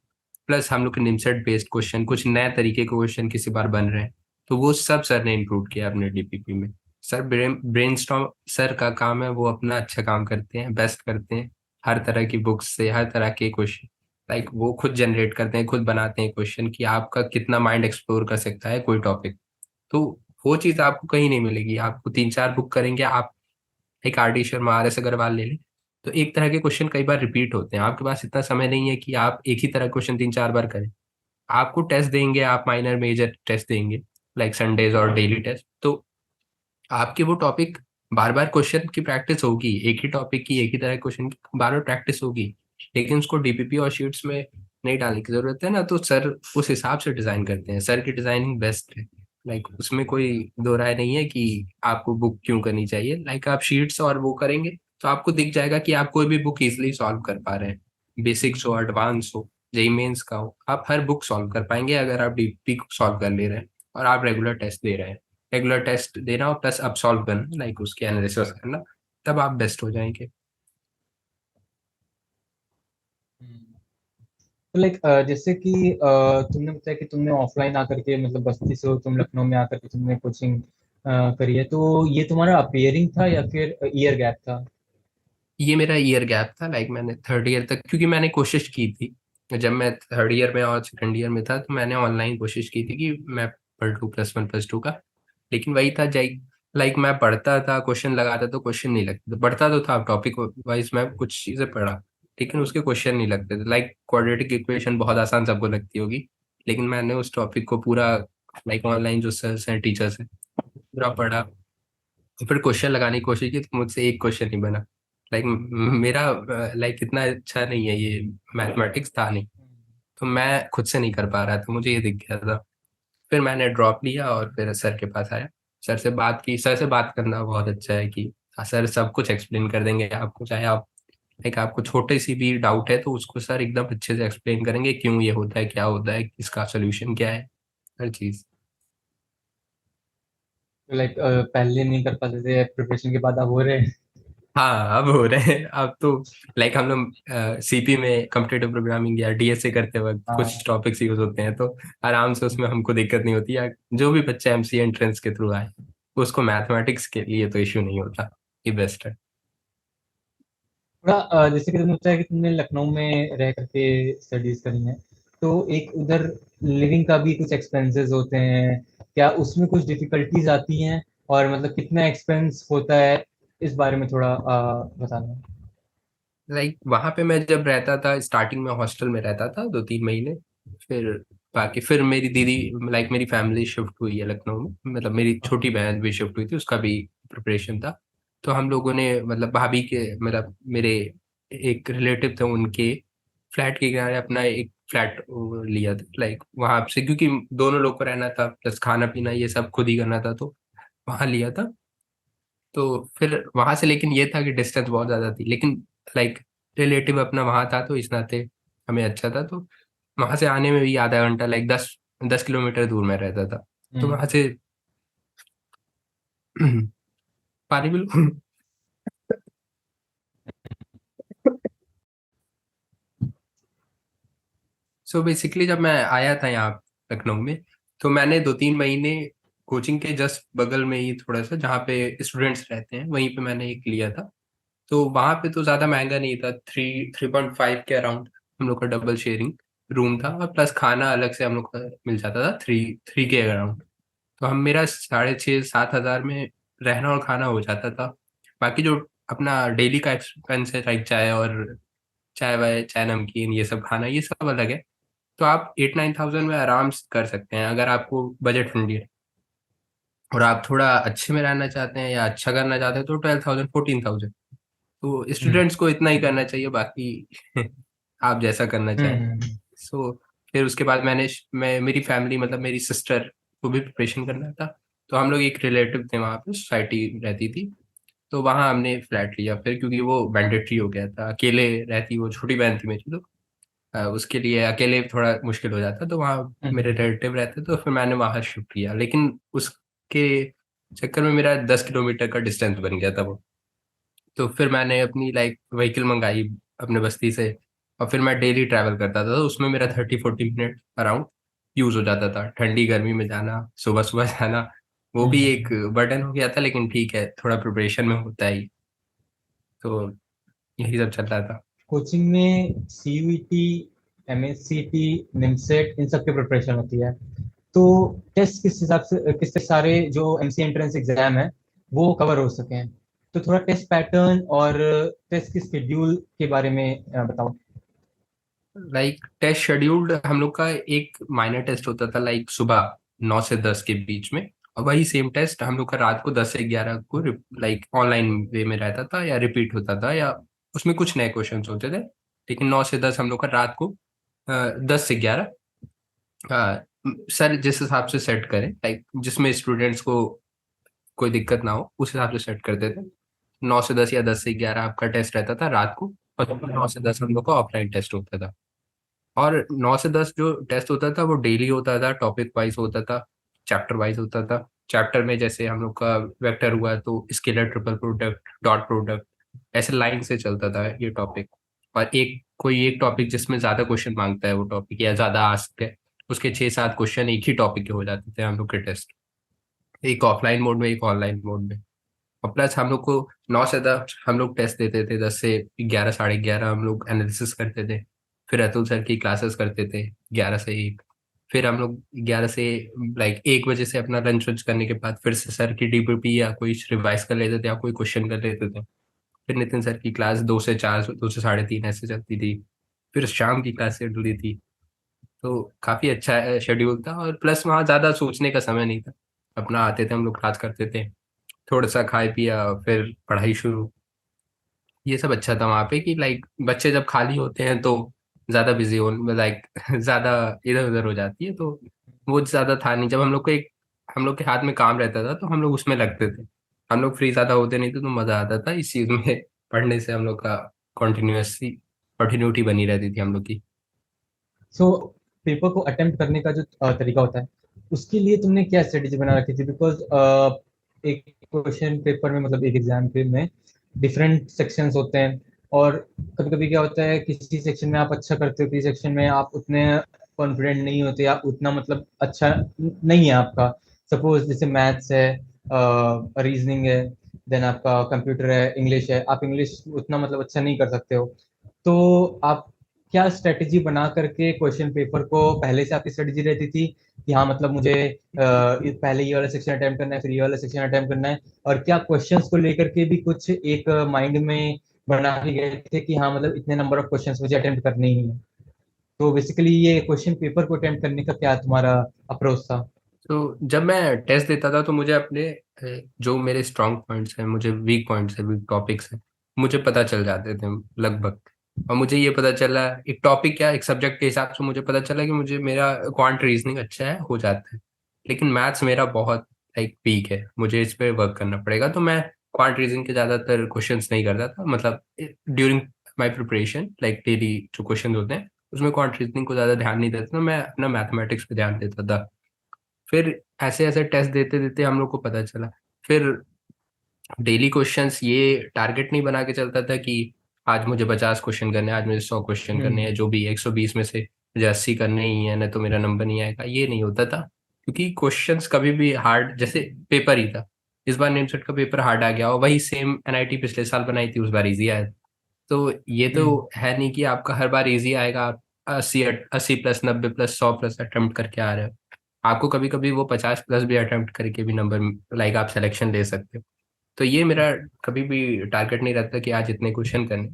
प्लस हम लोग के निमसेट बेस्ड क्वेश्चन, कुछ नए तरीके के क्वेश्चन किसी बार बन रहे हैं, तो वो सब सर ने इंक्लूड किया अपने डीपीपी में। सर ब्रेनस्टॉर्म सर का काम है, वो अपना अच्छा काम करते हैं, बेस्ट करते हैं। हर तरह की बुक्स से हर तरह के क्वेश्चन लाइक वो खुद जनरेट करते हैं, खुद बनाते हैं क्वेश्चन कि आपका कितना माइंड एक्सप्लोर कर सकता है कोई टॉपिक। तो वो चीज़ आपको कहीं नहीं मिलेगी। आपको 3, 4 बुक करेंगे आप, एक R D Sharma, R S Agrawal ले लें, तो एक तरह के क्वेश्चन कई बार रिपीट होते हैं। आपके पास इतना समय नहीं है कि आप एक ही तरह क्वेश्चन 3, 4 बार करें। आपको टेस्ट देंगे, आप माइनर मेजर टेस्ट देंगे, लाइक संडेज और डेली टेस्ट, तो आपके वो टॉपिक बार बार क्वेश्चन की प्रैक्टिस होगी, एक ही टॉपिक की एक ही तरह क्वेश्चन की बार बार प्रैक्टिस होगी। लेकिन उसको डीपीपी और शीट्स में नहीं डालने की जरूरत है ना, तो सर उस हिसाब से डिजाइन करते हैं। सर की डिजाइनिंग बेस्ट है। लाइक उसमें कोई दो राय नहीं है कि आपको बुक क्यों करनी चाहिए। लाइक आप शीट्स और वो करेंगे, तो आपको दिख जाएगा कि आप कोई भी बुक इजिली सॉल्व कर पा रहे हैं। बेसिक्स हो, एडवांस हो, जेई मेंस का हो, आप हर बुक सॉल्व कर पाएंगे अगर आप डीपीपी को सॉल्व कर ले रहे हैं और आप रेगुलर टेस्ट दे रहे हैं। रेगुलर टेस्ट देना और प्लस अब सॉल्व करना, लाइक उसके एनालिसिस करना, तब आप बेस्ट हो जाएंगे। तो लाइक जैसे कि तुमने बताया कि तुमने ऑफलाइन आकर के मतलब बस्ती से हो तुम, लखनऊ में आकर के तुमने कोचिंग करी है, तो ये तुम्हारा अपियरिंग था या फिर ईयर गैप था? ये मेरा ईयर गैप था, लाइक मैंने थर्ड ईयर तक, क्योंकि मैंने कोशिश की थी जब मैं थर्ड ईयर में और सेकंड ईयर में था, तो मैंने ऑनलाइन कोशिश की थी कि मैं पढ़ लूँ +1 +2 का। लेकिन वही था, लाइक मैं पढ़ता था, क्वेश्चन लगाता तो क्वेश्चन नहीं लगते थे, पढ़ता तो था टॉपिक वाइज, मैं कुछ चीजें पढ़ा, लेकिन उसके क्वेश्चन नहीं लगते थे। लाइक क्वाड्रेटिक इक्वेशन बहुत आसान सबको लगती होगी, लेकिन मैंने उस टॉपिक को पूरा, लाइक ऑनलाइन जो सर्स हैं टीचर्स हैं, पूरा पढ़ा, और फिर क्वेश्चन लगाने की कोशिश की, तो मुझसे एक क्वेश्चन नहीं बना। लाइक मेरा लाइक इतना अच्छा नहीं है ये, मैथमेटिक्स था नहीं, तो मैं खुद से नहीं कर पा रहा था, मुझे ये दिख गया था। फिर मैंने ड्रॉप लिया और फिर सर के पास आया, सर से बात की। सर से बात करना बहुत अच्छा है कि सर सब कुछ एक्सप्लेन कर देंगे आपको, चाहे आप, लाइक आपको छोटे सी भी डाउट है तो उसको सर एकदम अच्छे से एक्सप्लेन करेंगे, क्यों ये होता है, क्या होता है, इसका सोल्यूशन क्या है, हर चीज। तो लाइक पहले नहीं कर पाते थे, प्रिपरेशन के बाद अब हो रहे हैं। हाँ, अब हो रहे हैं, अब तो लाइक हम लोग सीपी में कंप्यूटर प्रोग्रामिंग या डीएसए करते वक्त हाँ। कुछ टॉपिक्स यूज होते हैं, तो आराम से उसमें हमको दिक्कत नहीं होती, या जो भी बच्चा एमसीए एंट्रेंस के थ्रू आए उसको मैथमेटिक्स के लिए तो इश्यू नहीं होता, ये बेस्ट है। थोड़ा जैसे कि तुमने बताया कि तुमने लखनऊ में रह करके स्टडीज करी हैं, तो एक उधर लिविंग का भी कुछ एक्सपेंसेस होते हैं, क्या उसमें कुछ डिफिकल्टीज आती हैं, और मतलब कितना एक्सपेंस होता है, इस बारे में थोड़ा बताना। लाइक वहां पे मैं जब रहता था, स्टार्टिंग में हॉस्टल में रहता था 2-3 महीने, फिर बाकी फिर मेरी दीदी, लाइक मेरी फैमिली शिफ्ट हुई है लखनऊ में, मतलब मेरी छोटी बहन भी शिफ्ट हुई थी, उसका भी प्रिपरेशन था। तो हम लोगों ने, मतलब भाभी के, मतलब मेरे एक रिलेटिव थे, उनके फ्लैट के किनारे अपना एक फ्लैट लिया था, लाइक वहां से, क्योंकि दोनों लोग को रहना था, प्लस खाना पीना ये सब खुद ही करना था, तो वहां लिया था। तो फिर वहां से, लेकिन ये था कि डिस्टेंस बहुत ज्यादा थी, लेकिन लाइक रिलेटिव अपना वहां था, तो इस नाते हमें अच्छा था। तो वहां से आने में भी आधा घंटा, लाइक 10-10 किलोमीटर दूर में रहता था, तो हम्म। वहां से पानी बिल्कुल। सो बेसिकली जब मैं आया था यहाँ लखनऊ में, तो मैंने 2-3 महीने कोचिंग के जस्ट बगल में ही, थोड़ा सा जहाँ पे स्टूडेंट्स रहते हैं वहीं पे मैंने एक लिया था। तो वहां पे तो ज्यादा महंगा नहीं था, 3.5 के अराउंड हम लोग का डबल शेयरिंग रूम था, और प्लस खाना अलग से हम लोग का मिल जाता था, 3 के अराउंड। तो हम मेरा 6,500-7,000 में रहना और खाना हो जाता था। बाकी जो अपना डेली का एक्सपेंस है, लाइक चाय और चाय वाय, चाय नमकीन ये सब खाना, ये सब अलग है। तो आप 8-9,000 में आराम से कर सकते हैं, अगर आपको बजट फ्रेंडली है, और आप थोड़ा अच्छे में रहना चाहते हैं या अच्छा करना चाहते हैं तो 12,000 14,000। तो हम्म। स्टूडेंट्स को इतना ही करना चाहिए, बाकी आप जैसा करना चाहें। हम्म। सो फिर उसके बाद मैं मेरी फैमिली, मतलब मेरी सिस्टर को भी प्रिपरेशन करना था, तो हम लोग एक रिलेटिव थे वहाँ पे, सोसाइटी रहती थी, तो वहाँ हमने फ्लैट लिया फिर, क्योंकि वो मैंडेटरी हो गया था, अकेले रहती, वो छोटी बहन थी मेरी, तो उसके लिए अकेले थोड़ा मुश्किल हो जाता, तो वहाँ मेरे हम्म। रिलेटिव रहते, तो फिर मैंने वहाँ शिफ्ट किया, लेकिन उसके चक्कर में मेरा 10 किलोमीटर का डिस्टेंस बन गया था वो। तो फिर मैंने अपनी लाइक व्हीकल मंगाई अपने बस्ती से, और फिर मैं डेली ट्रैवल करता था, तो उसमें मेरा 30-40 मिनट अराउंड यूज हो जाता था, ठंडी गर्मी में जाना, सुबह सुबह जाना, वो भी एक हम्म। बर्डन हो गया था, लेकिन ठीक है, थोड़ा प्रिपरेशन में होता ही। तो यही सब चल रहा था। कोचिंग में सीयूईटी, एमएससीटी, निमसेट, इन सब की प्रिपरेशन होती है, तो टेस्ट किस हिसाब से, किस सारे जो एमसी एंट्रेंस एग्जाम है वो कवर हो सके, तो थोड़ा टेस्ट पैटर्न और टेस्ट की शेड्यूल के बारे में बताओ। लाइक टेस्ट शेड्यूल्ड हम लोग का एक माइनर टेस्ट होता था, लाइक सुबह 9 से 10 के बीच में, और वही सेम टेस्ट हम लोग का रात को 10 से 11 को, लाइक ऑनलाइन वे में रहता था, या रिपीट होता था, या उसमें कुछ नए क्वेश्चन होते थे, लेकिन 9 से 10 हम लोग का रात को, 10 से 11, सर जिस हिसाब से सेट करें, लाइक जिसमें स्टूडेंट्स को कोई दिक्कत ना हो उस हिसाब से सेट करते थे। 9 से 10 या 10 से 11 आपका टेस्ट रहता था रात को, और 9 से 10 हम लोग का ऑफलाइन टेस्ट होता था। और 9 से 10 जो टेस्ट होता था वो डेली होता था, टॉपिक वाइज होता था, चैप्टर वाइज होता था। चैप्टर में जैसे हम लोग का वेक्टर हुआ तो scalar, triple product, dot product, ऐसे लाइन से चलता था ये टॉपिक। और एक कोई एक टॉपिक जिसमें ज्यादा क्वेश्चन मांगता है वो टॉपिक, या ज्यादा आस्क है, उसके 6-7 क्वेश्चन एक ही टॉपिक के हो जाते थे हम लोग के टेस्ट, एक ऑफलाइन मोड में एक ऑनलाइन मोड में। और प्लस हम लोग को 9 से 10 हम लोग टेस्ट देते थे, 10 से 11, साढ़े 11 हम लोग एनालिसिस करते थे। फिर अतुल सर की क्लासेस करते थे 11 से 1। फिर हम लोग 11 से लाइक 1 बजे से अपना लंच वंच करने के बाद फिर से सर की डीबीपी या कोई रिवाइज कर लेते थे या कोई क्वेश्चन कर लेते थे। फिर नितिन सर की क्लास 2 से 4, 2 से 3:30 ऐसे चलती थी। फिर शाम की क्लास शेड्यूल थी। तो काफी अच्छा शेड्यूल था, और प्लस वहाँ ज्यादा सोचने का समय नहीं था। अपना आते थे हम लोग, क्लास करते थे, थोड़ा सा खाए पिया, फिर पढ़ाई शुरू। ये सब अच्छा था वहाँ पे कि लाइक बच्चे जब खाली होते हैं तो ज्यादा बिजी हो, लाइक ज्यादा इधर उधर हो जाती है, तो वो ज्यादा था नहीं। जब हम लोग के हाथ में काम रहता था तो हम लोग उसमें लगते थे। हम लोग फ्री ज्यादा होते नहीं थे, तो मजा आता था इस चीज में। पढ़ने से हम लोग का कॉन्टिन्यूसली कंटिन्यूटी बनी रहती थी हम लोग की। सो पेपर को अटेम्प्ट करने का जो तरीका होता है, उसके लिए तुमने क्या स्ट्रेटेजी बना रखी थी? बिकॉज एक क्वेश्चन पेपर में, मतलब एक एग्जाम पे में डिफरेंट सेक्शंस होते हैं, और कभी कभी क्या होता है, किसी सेक्शन में आप अच्छा करते हो, किसी सेक्शन में आप उतने कॉन्फिडेंट नहीं होते, या उतना मतलब अच्छा नहीं है आपका। सपोज जैसे मैथ्स है, रीजनिंग है, देन आपका कंप्यूटर है, इंग्लिश है, आप इंग्लिश उतना मतलब अच्छा नहीं कर सकते हो। तो आप क्या स्ट्रेटेजी बना करके क्वेश्चन पेपर को, पहले से आपकी स्ट्रेटेजी रहती थी कि हाँ मतलब मुझे पहले ये वाला सेक्शन अटेम्प्ट करना है, फिर ये वाला सेक्शन अटेम्प्ट करना है, और क्या क्वेश्चंस को लेकर के भी कुछ एक माइंड में बना के गए थे कि हाँ मतलब इतने नंबर ऑफ क्वेश्चंस मुझे अटेम्प्ट करने ही है? तो बेसिकली ये क्वेश्चन पेपर को अटेम्प्ट करने का क्या तुम्हारा अप्रोच था? तो जब मैं टेस्ट देता था तो मुझे अपने जो मेरे स्ट्रॉन्ग पॉइंट्स हैं, मुझे वीक पॉइंट्स हैं, वीक टॉपिक्स हैं, मुझे पता चल जाते थे लगभग। और मुझे ये पता चला, एक टॉपिक क्या, एक सब्जेक्ट के हिसाब से मुझे पता चला कि मुझे मेरा क्वांट रीजनिंग अच्छा है, हो जाता है। लेकिन मैथ्स मेरा बहुत लाइक वीक है, मुझे इस पे वर्क करना पड़ेगा। तो मैं क्वांट रीजनिंग के ज़्यादातर क्वेश्चंस नहीं करता था, मतलब during my preparation, like daily जो क्वेश्चन होते हैं उसमें क्वांट रीजनिंग को ज़्यादा ध्यान नहीं देता था, मैं अपना मैथमेटिक्स पे ध्यान देता था। फिर ऐसे ऐसे टेस्ट देते देते हम लोग को पता चला। फिर डेली क्वेश्चंस ये टारगेट नहीं बना के चलता था कि आज मुझे 50 क्वेश्चन करने हैं, आज मुझे 100 क्वेश्चन करने हैं, हम्म। जो भी 120 में से मुझे 80 करने ही है, ना तो मेरा नंबर नहीं आएगा, ये नहीं होता था। क्योंकि क्वेश्चंस कभी भी हार्ड, जैसे पेपर ही था, इस बार नेमसेट का पेपर हार्ड आ गया और वही सेम एनआईटी पिछले साल बनाई थी, उस बार इजी आया। तो ये तो हम्म। है नहीं कि आपका हर बार इजी आएगा, आप 80+, 90+, 100+ अटेम्प्ट करके आ रहे हो। आपको कभी कभी वो 50+ भी अटेम्प्ट करके भी नंबर, लाइक आप सिलेक्शन ले सकते हो। तो ये मेरा कभी भी टारगेट नहीं रहता कि आज इतने क्वेश्चन करने।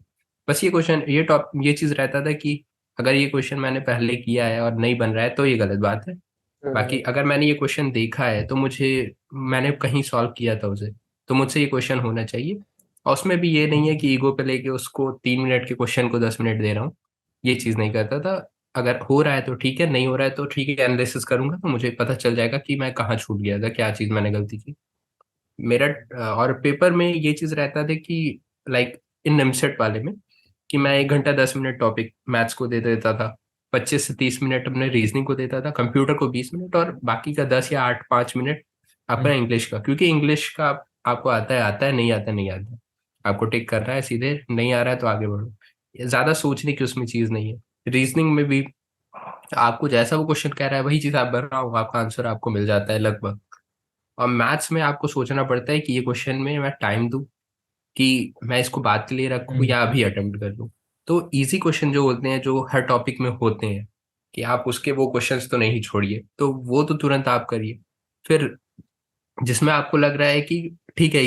बस ये चीज रहता था कि अगर ये क्वेश्चन मैंने पहले किया है और नहीं बन रहा है तो ये गलत बात है। बाकी अगर मैंने ये क्वेश्चन देखा है तो मुझे, मैंने कहीं सॉल्व किया था उसे, तो मुझसे ये क्वेश्चन होना चाहिए। और उसमें भी ये नहीं है कि ईगो पे लेके उसको 3 मिनट के क्वेश्चन को 10 मिनट दे रहा हूँ। ये चीज नहीं करता था। अगर हो रहा है तो ठीक है, नहीं हो रहा है तो ठीक है, एनालिसिस करूंगा तो मुझे पता चल जाएगा कि मैं कहाँ छूट गया था, क्या चीज मैंने गलती की। मेरा और पेपर में ये चीज रहता था कि लाइक इन एमसेट वाले में, कि मैं 1 घंटा 10 मिनट टॉपिक मैथ्स को दे देता था, 25 से 30 मिनट अपने रीजनिंग को देता था, कंप्यूटर को 20 मिनट, और बाकी का 10 या 8 5 मिनट अपना हम्म। इंग्लिश का। क्योंकि इंग्लिश का आपको आता है, नहीं आता नहीं आता, आपको टिक करना है सीधे, नहीं आ रहा है तो आगे बढ़ो। ज्यादा सोचने की उसमें चीज नहीं है। रीजनिंग में भी आपको जैसा वो क्वेश्चन कह रहा है वही चीज आप भर रहा हो, आपका आंसर आपको मिल जाता है लगभग। और मैथ्स में आपको सोचना पड़ता है कि ये क्वेश्चन में मैं टाइम दूं, कि मैं इसको बाद के लिए रखूं हम्म। या अभी अटेम्प्ट कर लूं। तो इजी क्वेश्चन जो होते हैं, जो हर टॉपिक में होते हैं, कि आप उसके वो क्वेश्चंस तो नहीं छोड़िए, तो वो तो तुरंत आप करिए। फिर जिसमें आपको लग रहा है कि ठीक है,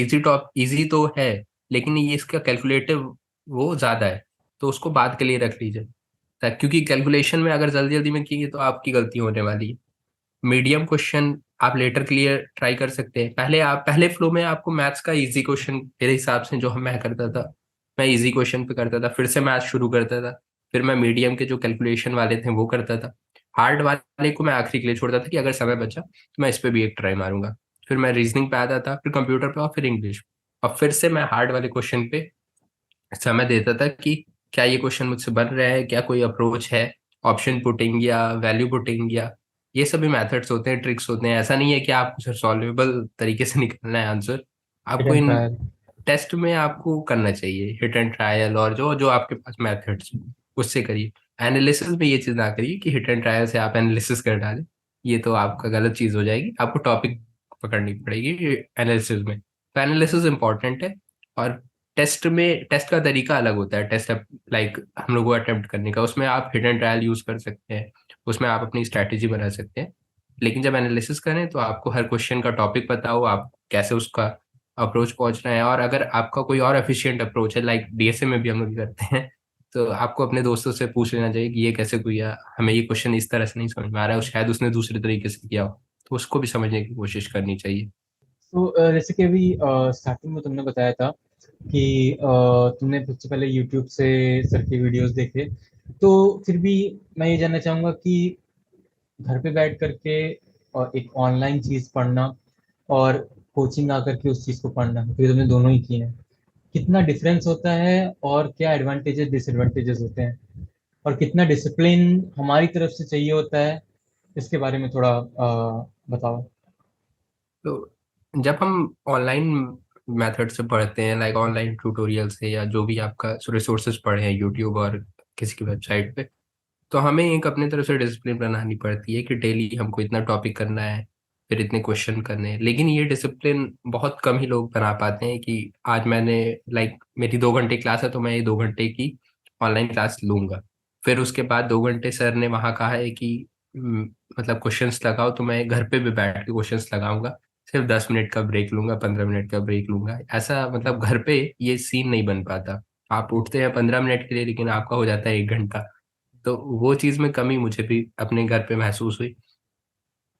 इजी तो है, लेकिन ये इसका कैलकुलेटिव वो ज्यादा है, तो उसको बाद के लिए रख लीजिए। क्योंकि कैलकुलेशन में अगर जल्दी जल्दी में किए तो आपकी गलती होने वाली है। मीडियम क्वेश्चन आप लेटर के लिए ट्राई कर सकते हैं। पहले फ्लो में आपको मैथ्स का इजी क्वेश्चन, मेरे हिसाब से जो मैं करता था, मैं इजी क्वेश्चन पे करता था, फिर से मैथ्स शुरू करता था, फिर मैं मीडियम के जो कैलकुलेशन वाले थे वो करता था, हार्ड वाले को मैं आखिरी के लिए छोड़ता था कि अगर समय बचा तो मैं इस पे भी एक ट्राई मारूंगा। फिर मैं रीजनिंग पे आता था, फिर कंप्यूटर पे, और फिर इंग्लिश, और फिर से मैं हार्ड वाले क्वेश्चन पे समय देता था कि क्या ये क्वेश्चन मुझसे बन रहा है, क्या कोई अप्रोच है, ऑप्शन पुटिंग या वैल्यू पुटिंग, या ये सभी मेथड्स होते हैं, ट्रिक्स होते हैं। ऐसा नहीं है कि आपको सिर्फ सॉल्वेबल तरीके से निकलना है आंसर। हिट आपको एंड इन ट्रायल। टेस्ट में आपको करना चाहिए हिट एंड ट्रायल, और जो जो आपके पास मेथड्स उससे करिए। एनालिसिस में ये चीज ना करिए कि हिट एंड ट्रायल से आप एनालिसिस कर डालें, ये तो आपका गलत चीज हो जाएगी। आपको टॉपिक पकड़नी पड़ेगी एनालिसिस में, एनालिसिस इंपॉर्टेंट है। और टेस्ट का तरीका अलग होता है। टेस्ट लाइक हम लोग को अटेम्प्ट करने का, उसमें आप हिडन ट्रायल यूज कर सकते हैं, उसमें आप अपनी स्ट्रैटेजी बना सकते हैं। लेकिन जब एनालिसिस करें तो आपको हर क्वेश्चन का टॉपिक पता हो, आप कैसे उसका अप्रोच पहुंचना है। और अगर आपका कोई और एफिशिएंट अप्रोच है, लाइक डीएसए में भी हम लोग करते हैं, तो आपको अपने दोस्तों से पूछ लेना चाहिए कि ये कैसे किया, हमें ये क्वेश्चन इस तरह से नहीं समझ में आ रहा है, शायद उसने दूसरे तरीके से किया हो, तो उसको भी समझने की कोशिश करनी चाहिए। तो जैसे कि अभी स्टार्टिंग में तुमने बताया था कि तुमने सबसे पहले यूट्यूब से सर की वीडियोस देखे, तो फिर भी मैं ये जानना चाहूँगा कि घर पे बैठ करके और एक ऑनलाइन चीज़ पढ़ना और कोचिंग आकर के उस चीज़ को पढ़ना, क्योंकि तुमने दोनों ही किए हैं, कितना डिफरेंस होता है और क्या एडवांटेजेस डिसएडवांटेजेस होते हैं, और कितना डिसिप्लिन हमारी तरफ से चाहिए होता है, इसके बारे में थोड़ा बताओ। तो जब हम ऑनलाइन मेथड से पढ़ते हैं, लाइक ऑनलाइन ट्यूटोरियल से या जो भी आपका रिसोर्सेज पढ़े हैं यूट्यूब और किसी की वेबसाइट पे, तो हमें एक अपने तरफ से डिसिप्लिन बनानी पड़ती है कि डेली हमको इतना टॉपिक करना है, फिर इतने क्वेश्चन करने हैं। लेकिन ये डिसिप्लिन बहुत कम ही लोग बना पाते हैं कि आज मैंने, लाइक मेरी 2 घंटे क्लास है तो मैं ये 2 घंटे की ऑनलाइन क्लास लूंगा, फिर उसके बाद 2 घंटे सर ने वहाँ कहा है कि मतलब क्वेश्चंस लगाओ, तो मैं घर पे भी बैठ के क्वेश्चंस लगाऊंगा, सिर्फ 10 मिनट का ब्रेक लूंगा, 15 मिनट का ब्रेक लूंगा। ऐसा मतलब घर पे ये सीन नहीं बन पाता। आप उठते हैं 15 मिनट के लिए, लेकिन आपका हो जाता है 1 घंटा। तो वो चीज़ में कमी मुझे भी अपने घर पे महसूस हुई,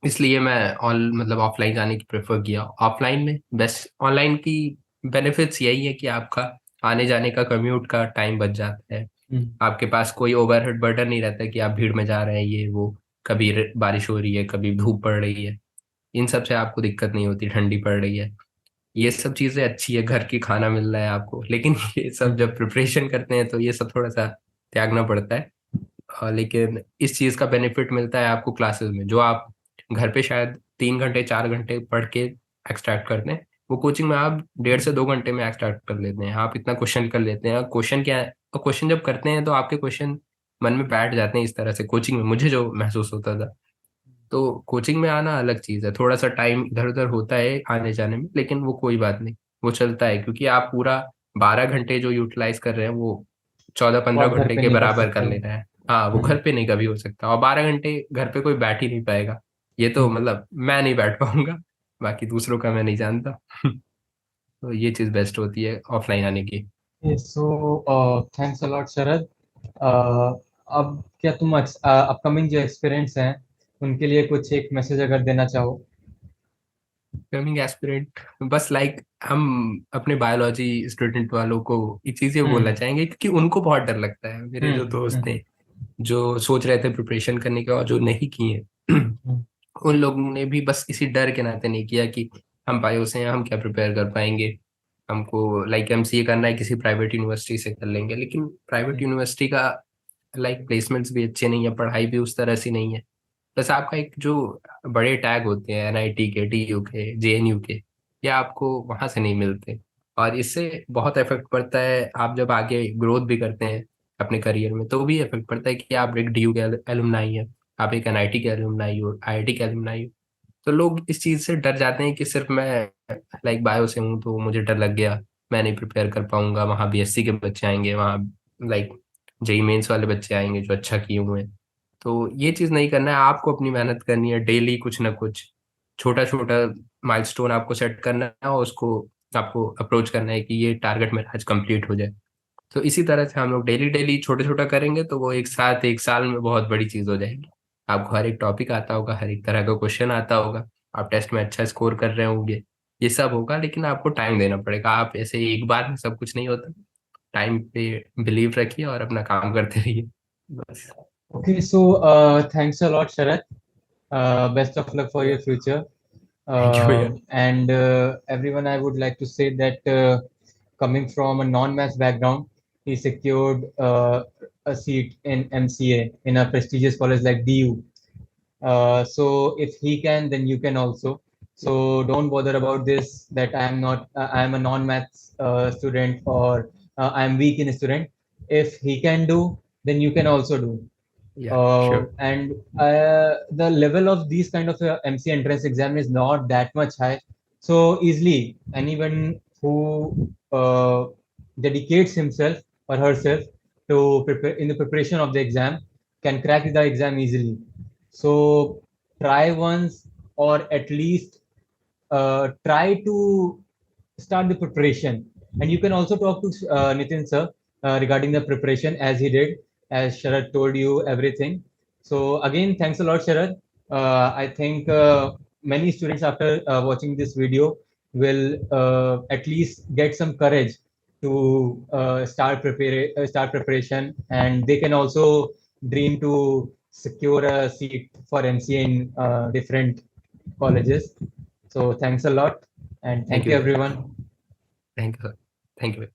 इसलिए मैं ऑन मतलब ऑफलाइन जाने की प्रेफर किया। ऑफलाइन में बेस्ट, ऑनलाइन की बेनिफिट्स यही है कि आपका आने जाने का कम्यूट का टाइम बच जाता है, हम्म। आपके पास कोई ओवरहेड बर्डन नहीं रहता कि आप भीड़ में जा रहे हैं, ये वो, कभी बारिश हो रही है, कभी धूप पड़ रही है, इन सब से आपको दिक्कत नहीं होती, ठंडी पड़ रही है, ये सब चीज़ें अच्छी है, घर की खाना मिल रहा है आपको। लेकिन ये सब हम्म। जब प्रिपरेशन करते हैं तो ये सब थोड़ा सा त्यागना पड़ता है। लेकिन इस चीज़ का बेनिफिट मिलता है आपको क्लासेस में, जो आप घर पे शायद 3 घंटे 4 घंटे पढ़ के एक्सट्रैक्ट करते हैं, वो कोचिंग में आप 1.5 से 2 घंटे में एक्सट्रैक्ट कर लेते हैं। आप इतना क्वेश्चन कर लेते हैं, क्वेश्चन क्या है, और क्वेश्चन जब करते हैं तो आपके क्वेश्चन मन में बैठ जाते हैं। इस तरह से कोचिंग में मुझे जो महसूस होता था। तो कोचिंग में आना अलग चीज़ है, थोड़ा सा टाइम इधर उधर होता है आने जाने में, लेकिन वो कोई बात नहीं, वो चलता है, क्योंकि आप पूरा 12 घंटे जो यूटिलाइज कर रहे हैं वो चौदह वो पंद्रह आप घर घंटे पे के नहीं कर बराबर कर सकते। ले रहे हैं। हाँ, वो हम्म। घर पे नहीं कभी हो सकता, और 12 घंटे घर पे कोई बैठ ही नहीं पाएगा। ये तो हम्म। मतलब मैं नहीं बैठ पाऊंगा, बाकी दूसरों का मैं नहीं जानता। तो ये चीज़ बेस्ट होती है ऑफलाइन आने की। सो थैंक्स अ लॉट शरद। अब क्या तुम अपकमिंग जो एक्सपीरियंस हैं उनके लिए कुछ एक मैसेज अगर देना चाहो। कमिंग एस्पिरेंट, बस लाइक हम अपने बायोलॉजी स्टूडेंट वालों को एक चीज़ ये बोलना हम्म। चाहेंगे, क्योंकि उनको बहुत डर लगता है। मेरे जो हम्म। दोस्त हम्म। हैं जो सोच रहे थे प्रिपरेशन करने का और जो नहीं किए, हम्म। उन लोगों ने भी बस इसी डर के नाते नहीं किया कि हम बायो से हैं, हम क्या प्रिपेयर कर पाएंगे, हमको लाइक एमसीए करना है किसी प्राइवेट यूनिवर्सिटी से कर लेंगे। लेकिन प्राइवेट हम्म। यूनिवर्सिटी का लाइक प्लेसमेंट्स भी अच्छे नहीं है, पढ़ाई भी उस तरह से नहीं है। बस आपका एक जो बड़े टैग होते हैं एनआईटी के, डीयू के, जेएनयू के, ये आपको वहां से नहीं मिलते। और इससे बहुत इफेक्ट पड़ता है, आप जब आगे ग्रोथ भी करते हैं अपने करियर में तो भी इफेक्ट पड़ता है कि आप एक डीयू के एलुमनाई है, आप एक एनआईटी के एलुमनाई हो, आईआईटी के एलुमनाई हो। तो लोग इस चीज से डर जाते हैं कि सिर्फ मैं लाइक बायो से हूँ तो मुझे डर लग गया, मैं नहीं प्रिपेयर कर पाऊंगा, वहाँ बीएससी के बच्चे आएंगे, वहाँ लाइक जेई मेंस वाले बच्चे आएंगे जो अच्छा किए हुए हैं। तो ये चीज नहीं करना है, आपको अपनी मेहनत करनी है, डेली कुछ ना कुछ छोटा छोटा माइलस्टोन आपको सेट करना है, और उसको आपको अप्रोच करना है कि ये टारगेट मेरा आज कंप्लीट हो जाए। तो इसी तरह से हम लोग डेली डेली छोटा छोटा करेंगे तो वो एक साथ 1 साल में बहुत बड़ी चीज हो जाएगी। आपको हर एक टॉपिक आता होगा, हर एक तरह का क्वेश्चन आता होगा, आप टेस्ट में अच्छा स्कोर कर रहे होंगे, ये सब होगा। लेकिन आपको टाइम देना पड़ेगा, आप ऐसे एक बार में सब कुछ नहीं होता। टाइम पे बिलीव रखिए और अपना काम करते रहिए, बस। Okay, so thanks a lot, Sharat. Best of luck for your future. Thank you भैया। And everyone, I would like to say that coming from a non-math background, he secured a seat in MCA in a prestigious college like DU. So if he can, then you can also. So don't bother about this that I am not, I am a non-math student, or I am weak in a student. If he can do, then you can also do. या sure. And the level of these kind of MC entrance exam is not that much high. So easily, anyone who dedicates himself or herself to prepare in the preparation of the exam can crack the exam easily. So try once, or at least try to start the preparation. And you can also talk to Nitin sir regarding the preparation, as he did, as Sharad told you everything. So again, thanks a lot, Sharad. I think many students after watching this video will at least get some courage to start preparation, and they can also dream to secure a seat for MCA in different colleges. So thanks a lot, and Thank thank you you. everyone. Thank you. Thank you.